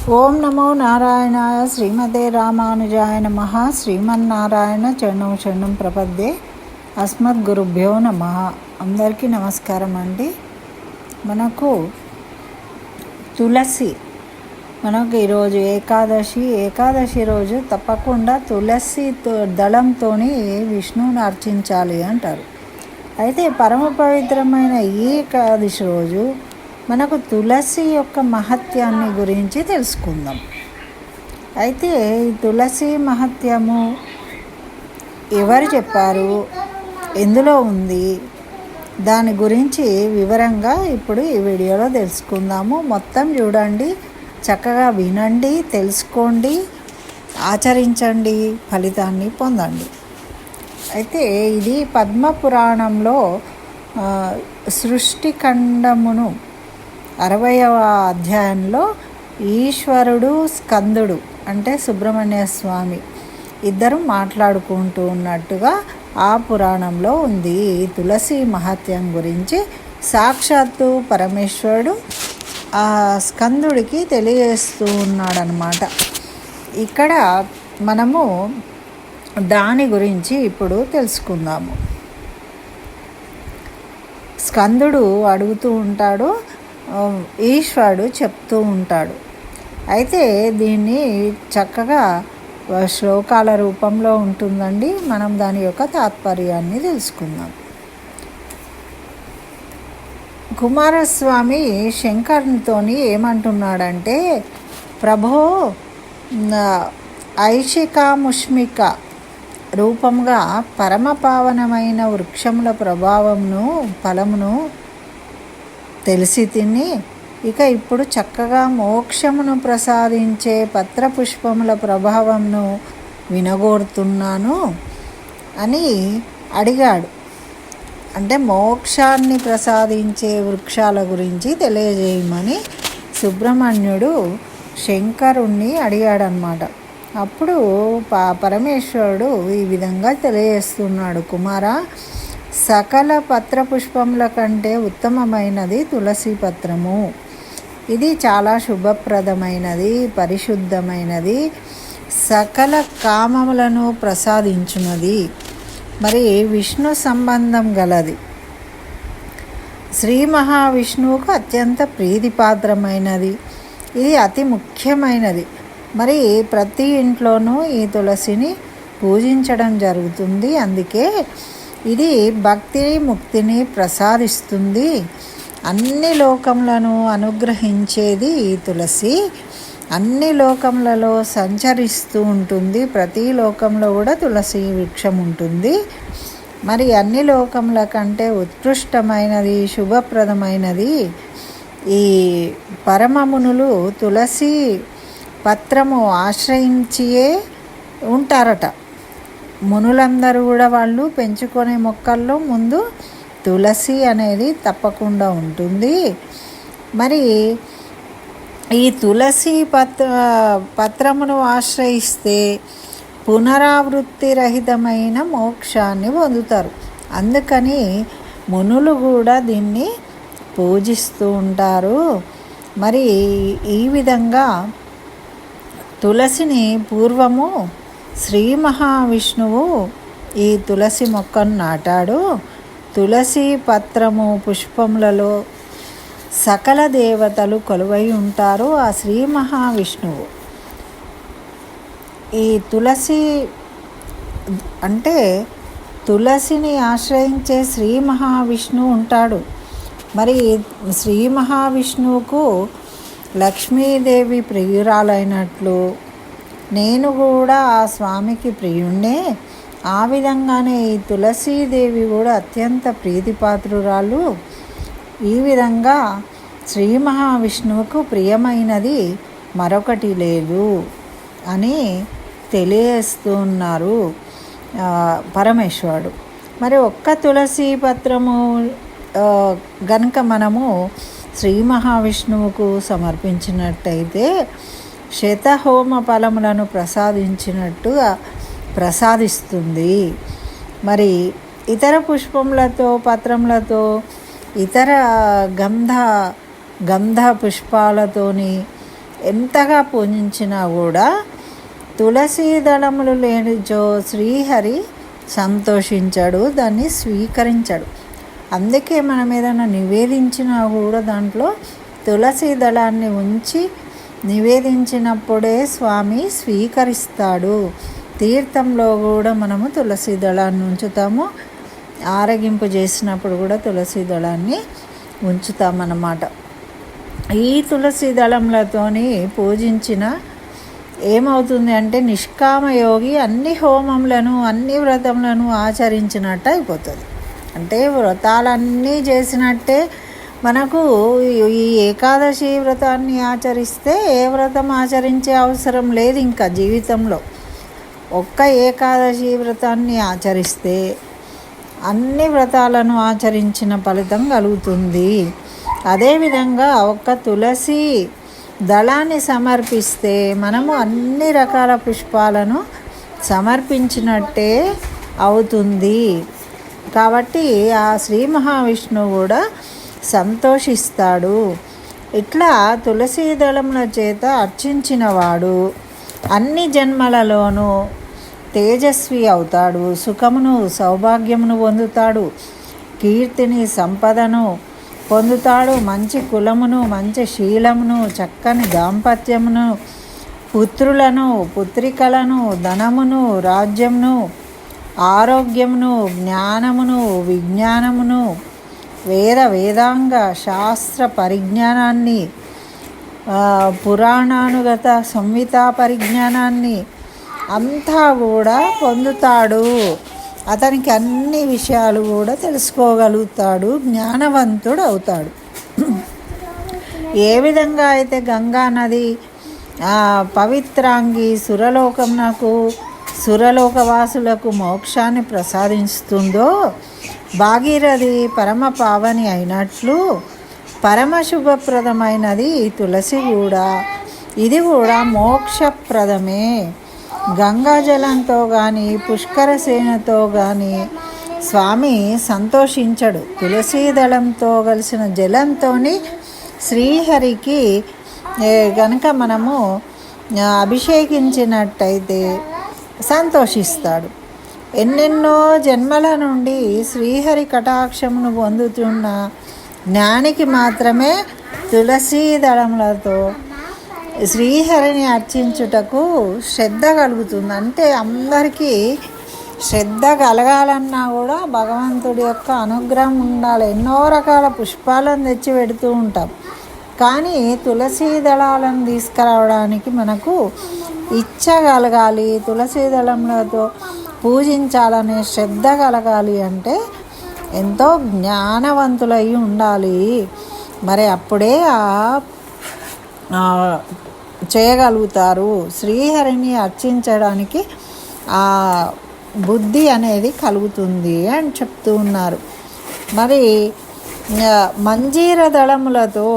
ఓం నమో నారాయణాయ శ్రీమతే రామానుజాయ నమః. శ్రీమన్నారాయణ చరణం శరణం ప్రపద్యే. అస్మద్గురుభ్యో నమః. అందరికీ నమస్కారం అండి. మనకు తులసి, మనకు ఈరోజు ఏకాదశి రోజు తప్పకుండా తులసి దళంతో విష్ణువుని అర్చించాలి అంటారు. అయితే పరమ పవిత్రమైన ఈ ఏకాదశి రోజు మనకు తులసి యొక్క మహత్యాన్ని గురించి తెలుసుకుందాం. అయితే ఈ తులసి మహత్యము ఎవరు చెప్పారు, ఎందులో ఉంది, దాని గురించి వివరంగా ఇప్పుడు ఈ వీడియోలో తెలుసుకుందాము. మొత్తం చూడండి, చక్కగా వినండి, తెలుసుకోండి, ఆచరించండి, ఫలితాన్ని పొందండి. అయితే ఇది పద్మపురాణంలో సృష్టిఖండమును 60వ అధ్యాయంలో ఈశ్వరుడు, స్కందుడు అంటే సుబ్రహ్మణ్య స్వామి ఇద్దరు మాట్లాడుకుంటూ ఉన్నట్టుగా ఆ పురాణంలో ఉంది. తులసి మహత్యం గురించి సాక్షాత్తు పరమేశ్వరుడు ఆ స్కందుడికి తెలియజేస్తూ ఉన్నాడనమాట. ఇక్కడ మనము దాని గురించి ఇప్పుడు తెలుసుకుందాము. స్కందుడు అడుగుతూ ఉంటాడు, ఈశ్వరుడు చెప్తూ ఉంటాడు. అయితే దీన్ని చక్కగా శ్లోకాల రూపంలో ఉంటుందండి. మనం దాని యొక్క తాత్పర్యాన్ని తెలుసుకుందాం. కుమారస్వామి శంకరునితో ఏమంటున్నాడంటే, ప్రభో, ఐషికాముష్మిక రూపంగా పరమపావనమైన వృక్షముల ప్రభావమును ఫలమును తెలిసి తిని, ఇక ఇప్పుడు చక్కగా మోక్షమును ప్రసాదించే పత్రపుష్పముల ప్రభావంను వినగోరుతున్నాను అని అడిగాడు. అంటే మోక్షాన్ని ప్రసాదించే వృక్షాల గురించి తెలియజేయమని సుబ్రహ్మణ్యుడు శంకరుణ్ణి అడిగాడనమాట. అప్పుడు పరమేశ్వరుడు ఈ విధంగా తెలియజేస్తున్నాడు, కుమారా, సకల పత్రపుష్పముల కంటే ఉత్తమమైనది తులసి పత్రము. ఇది చాలా శుభప్రదమైనది, పరిశుద్ధమైనది, సకల కామములను ప్రసాదించున్నది, మరి విష్ణు సంబంధం గలది, శ్రీ మహావిష్ణువుకు అత్యంత ప్రీతిపాత్రమైనది, ఇది అతి ముఖ్యమైనది. మరి ప్రతి ఇంట్లోనూ ఈ తులసిని పూజించడం జరుగుతుంది. అందుకే ఇది భక్తిని, ముక్తిని ప్రసాదిస్తుంది. అన్ని లోకములను అనుగ్రహించేది ఈ తులసి. అన్ని లోకములలో సంచరిస్తూ ఉంటుంది. ప్రతి లోకంలో కూడా తులసి వృక్షం ఉంటుంది. మరి అన్ని లోకముల కంటే ఉత్కృష్టమైనది, శుభప్రదమైనది ఈ పరమమునులు తులసి పత్రము ఆశ్రయించియే ఉంటారట. మునులందరూ కూడా వాళ్ళు పెంచుకునే మొక్కల్లో ముందు తులసి అనేది తప్పకుండా ఉంటుంది. మరి ఈ తులసి పత్రమును ఆశ్రయిస్తే పునరావృత్తి రహితమైన మోక్షాన్ని పొందుతారు. అందుకని మునులు కూడా దీన్ని పూజిస్తూ ఉంటారు. మరి ఈ విధంగా తులసిని పూర్వము శ్రీ మహావిష్ణువు ఈ తులసి మొక్కను నాటాడు. తులసి పత్రము పుష్పములలో సకల దేవతలు కొలువై ఉంటారు. ఆ శ్రీ మహావిష్ణువు ఈ తులసి అంటే తులసిని ఆశ్రయించే శ్రీ మహావిష్ణువు ఉంటాడు. మరి శ్రీ మహావిష్ణువుకు లక్ష్మీదేవి ప్రియురాలైనట్లు నేను కూడా ఆ స్వామికి ప్రియుణ్ణే. ఆ విధంగానే ఈ తులసీదేవి కూడా అత్యంత ప్రీతిపాత్రురాలు. ఈ విధంగా శ్రీ మహావిష్ణువుకు ప్రియమైనది మరొకటి లేదు అని తెలియజేస్తున్నారు పరమేశ్వరుడు. మరి ఒక్క తులసి పత్రము గనుక మనము శ్రీ మహావిష్ణువుకు సమర్పించినట్టయితే శతహోమ ఫలములను ప్రసాదించినట్టుగా ప్రసాదిస్తుంది. మరి ఇతర పుష్పములతో, పత్రములతో, ఇతర గంధ పుష్పాలతోని ఎంతగా పూజించినా కూడా తులసి దళములు లేనిచో శ్రీహరి సంతోషించాడు, దాన్ని స్వీకరించాడు. అందుకే మనం ఏదైనా నివేదించినా కూడా దాంట్లో తులసి దళాన్ని ఉంచి నివేదించినప్పుడే స్వామి స్వీకరిస్తాడు. తీర్థంలో కూడా మనము తులసి దళాన్ని ఉంచుతాము, ఆరగింపు చేసినప్పుడు కూడా తులసి దళాన్ని ఉంచుతామన్నమాట. ఈ తులసి దళములతోని పూజించిన ఏమవుతుంది అంటే నిష్కామ యోగి అన్ని హోమములను అన్ని వ్రతములను ఆచరించినట్టు అయిపోతుంది. అంటే వ్రతాలన్నీ చేసినట్టే. మనకు ఈ ఏకాదశి వ్రతాన్ని ఆచరిస్తే ఏ వ్రతం ఆచరించే అవసరం లేదు ఇంకా జీవితంలో. ఒక్క ఏకాదశి వ్రతాన్ని ఆచరిస్తే అన్ని వ్రతాలను ఆచరించిన ఫలితం కలుగుతుంది. అదేవిధంగా ఒక్క తులసి దళాన్ని సమర్పిస్తే మనము అన్ని రకాల పుష్పాలను సమర్పించినట్టే అవుతుంది. కాబట్టి ఆ శ్రీ మహావిష్ణువు కూడా సంతోషిస్తాడు. ఇట్లా తులసి దళముల చేత అర్చించినవాడు అన్ని జన్మలలోనూ తేజస్వి అవుతాడు, సుఖమును సౌభాగ్యమును పొందుతాడు, కీర్తిని సంపదను పొందుతాడు, మంచి కులమును మంచి శీలమును చక్కని దాంపత్యమును పుత్రులను పుత్రికలను ధనమును రాజ్యమును ఆరోగ్యమును జ్ఞానమును విజ్ఞానమును వేదాంగ శాస్త్ర పరిజ్ఞానాన్ని పురాణానుగత సంహితా పరిజ్ఞానాన్ని అంతా కూడా పొందుతాడు. అతనికి అన్ని విషయాలు కూడా తెలుసుకోగలుగుతాడు, జ్ఞానవంతుడు అవుతాడు. ఏ విధంగా అయితే గంగా నది పవిత్రాంగి సురలోకవాసులకు మోక్షాన్ని ప్రసాదిస్తుందో, భాగీరథి పరమ పావని అయినట్లు పరమశుభప్రదమైనది తులసి కూడా. ఇది కూడా మోక్షప్రదమే. గంగాజలంతో కానీ పుష్కరసేనతో కానీ స్వామి సంతోషించడు. తులసీ దళంతో కలిసిన జలంతో శ్రీహరికి గనక మనము అభిషేకించినట్టయితే సంతోషిస్తాడు. ఎన్నెన్నో జన్మల నుండి శ్రీహరి కటాక్షమును పొందుతున్న జ్ఞానికి మాత్రమే తులసీ దళములతో శ్రీహరిని అర్చించుటకు శ్రద్ధ కలుగుతుంది. అంటే అందరికీ శ్రద్ధ కలగాలన్నా కూడా భగవంతుడి యొక్క అనుగ్రహం ఉండాలి. ఎన్నో రకాల పుష్పాలను తెచ్చి పెడుతూ ఉంటాం, కానీ తులసీ దళాలను తీసుకురావడానికి మనకు ఇచ్చ కలగాలి. తులసీ దళములతో పూజించాలనే శ్రద్ధ కలగాలి అంటే ఎంతో జ్ఞానవంతులై ఉండాలి. మరి అప్పుడే చేయగలుగుతారు. శ్రీహరిని అర్చించడానికి ఆ బుద్ధి అనేది కలుగుతుంది అని చెప్తూ ఉన్నారు. మరి మంజీర దళములతో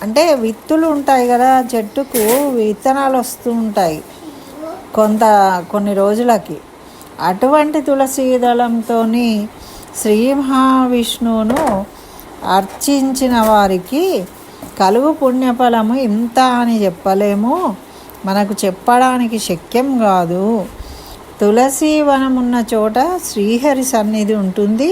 అంటే విత్తులు ఉంటాయి కదా, చెట్టుకు విత్తనాలు వస్తూ ఉంటాయి కొన్ని రోజులకి. అటువంటి తులసీ దళంతో శ్రీ మహావిష్ణువును అర్చించిన వారికి కలుగు పుణ్యఫలము ఇంత అని చెప్పలేము, మనకు చెప్పడానికి శక్యం కాదు. తులసి వనం ఉన్న చోట శ్రీహరి సన్నిధి ఉంటుంది.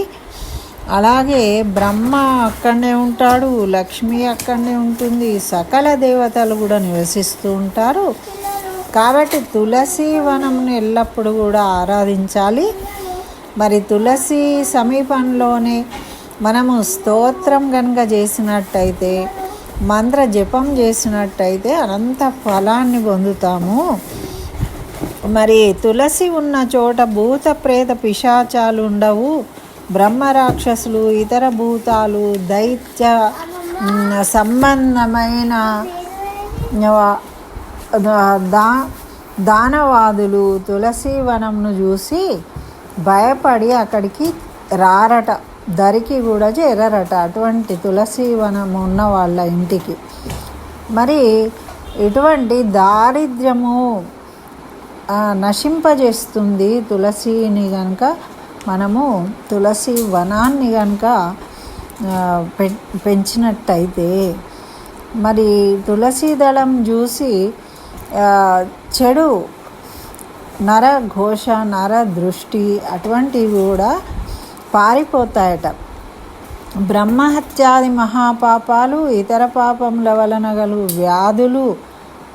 అలాగే బ్రహ్మ అక్కడనే ఉంటాడు, లక్ష్మి అక్కడనే ఉంటుంది, సకల దేవతలు కూడా నివసిస్తూ ఉంటారు. కాబట్టి తులసి వనంను ఎల్లప్పుడూ కూడా ఆరాధించాలి. మరి తులసి సమీపంలోనే మనము స్తోత్రం కనుక చేసినట్టయితే, మంత్ర జపం చేసినట్టయితే అనంత ఫలాన్ని పొందుతాము. మరి తులసి ఉన్న చోట భూత ప్రేత పిశాచాలు ఉండవు. బ్రహ్మ రాక్షసులు ఇతర భూతాలు దైత్య సంబంధమైన దానవాదులు తులసి వనంను చూసి భయపడి అక్కడికి రారట, దరికి కూడా చేరరట, అటువంటి తులసి వనం ఉన్న వాళ్ళ ఇంటికి. మరి ఇటువంటి దారిద్ర్యము నశింపజేస్తుంది తులసిని కనుక మనము తులసి వనాన్ని కనుక పెంచినట్టయితే. మరి తులసి దళం చూసి చెడు నర ఘోష నర దృష్టి అటువంటివి కూడా పారిపోతాయట. బ్రహ్మహత్యాది మహాపాపాలు, ఇతర పాపముల వలన గలుగు వ్యాధులు,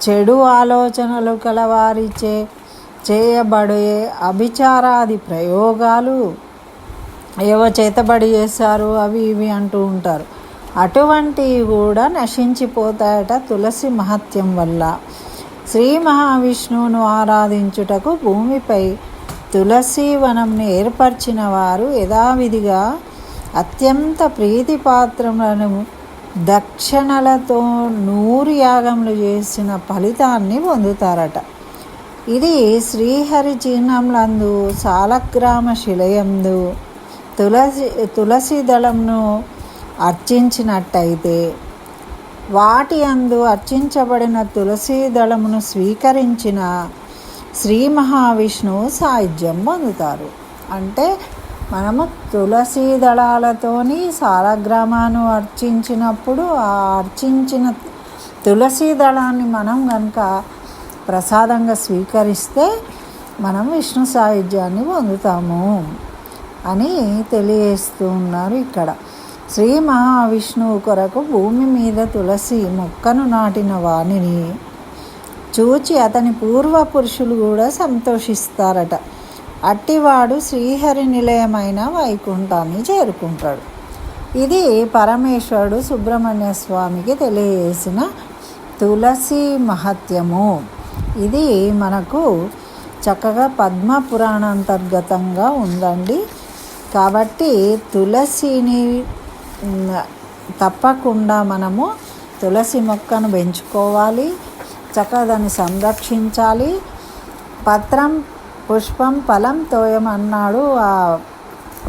చెడు ఆలోచనలు కలవారిచే చేయబడే అభిచారాది ప్రయోగాలు ఏవో చేతబడి చేశారు అవి ఇవి అంటూ ఉంటారు. అటువంటివి కూడా నశించిపోతాయట తులసి మహత్యం వల్ల. శ్రీ మహావిష్ణువును ఆరాధించుటకు భూమిపై తులసి వనంను ఏర్పరిచిన వారు యథావిధిగా అత్యంత ప్రీతిపాత్రములను దక్షిణలతో 100 యాగములు చేసిన ఫలితాన్ని పొందుతారట. ఇది శ్రీహరి చిహ్నములందు సాలగ్రామ శిలయందు తులసి దళంను అర్చించినట్టయితే వాటి అందు అర్చించబడిన తులసి దళమును స్వీకరించిన శ్రీ మహావిష్ణువు సాయుధ్యం పొందుతారు. అంటే మనము తులసి దళాలతోని సాలగ్రామాను అర్చించినప్పుడు ఆ అర్చించిన తులసి దళాన్ని మనం కనుక ప్రసాదంగా స్వీకరిస్తే మనం విష్ణు సాయుధ్యాన్ని పొందుతాము అని తెలియజేస్తూ ఉన్నారు ఇక్కడ. శ్రీ మహావిష్ణువు కొరకు భూమి మీద తులసి మొక్కను నాటిన వాణిని చూచి అతని పూర్వపురుషులు కూడా సంతోషిస్తారట. అట్టివాడు శ్రీహరి నిలయమైన వైకుంఠాన్ని చేరుకుంటాడు. ఇది పరమేశ్వరుడు సుబ్రహ్మణ్య స్వామికి తెలియజేసిన తులసి మహత్యము. ఇది మనకు చక్కగా పద్మ పురాణాంతర్గతంగా ఉందండి. కాబట్టి తులసిని తప్పకుండా మనము తులసి మొక్కను పెంచుకోవాలి, చక్కగా దాన్ని సంరక్షించాలి. పత్రం పుష్పం ఫలం తోయం అన్నాడు ఆ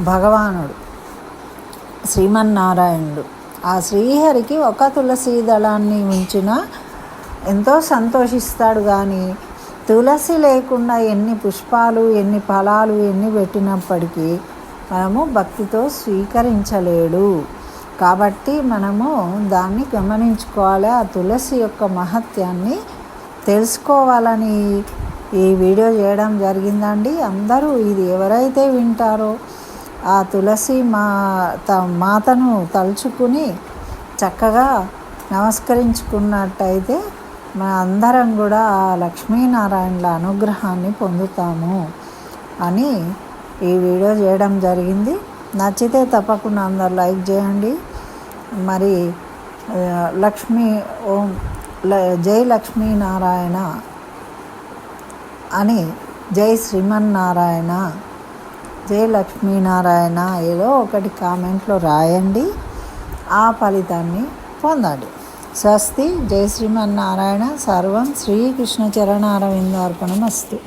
భగవానుడు శ్రీమన్నారాయణుడు. ఆ శ్రీహరికి ఒక తులసి దళాన్ని ఉంచినా ఎంతో సంతోషిస్తాడు. కానీ తులసి లేకుండా ఎన్ని పుష్పాలు ఎన్ని ఫలాలు ఎన్ని పెట్టినప్పటికీ మనము భక్తితో స్వీకరించలేడు. కాబట్టి మనము దాన్ని గమనించుకోవాలి. ఆ తులసి యొక్క మహత్యాన్ని తెలుసుకోవాలని ఈ వీడియో చేయడం జరిగిందండి. అందరూ ఇది ఎవరైతే వింటారో ఆ తులసి మాతను తలుచుకుని చక్కగా నమస్కరించుకున్నట్టయితే మన అందరం కూడా ఆ లక్ష్మీనారాయణుల అనుగ్రహాన్ని పొందుతాము అని ఈ వీడియో చేయడం జరిగింది. నచ్చితే తప్పకుండా అందరు లైక్ చేయండి. మరి జై లక్ష్మీనారాయణ అని జై శ్రీమన్నారాయణ జై లక్ష్మీనారాయణ ఏదో ఒకటి కామెంట్లో రాయండి, ఆ ఫలితాన్ని పొందండి. స్వస్తి. జై శ్రీమన్నారాయణ. సర్వం శ్రీకృష్ణ చరణారవిందార్పణమస్తు.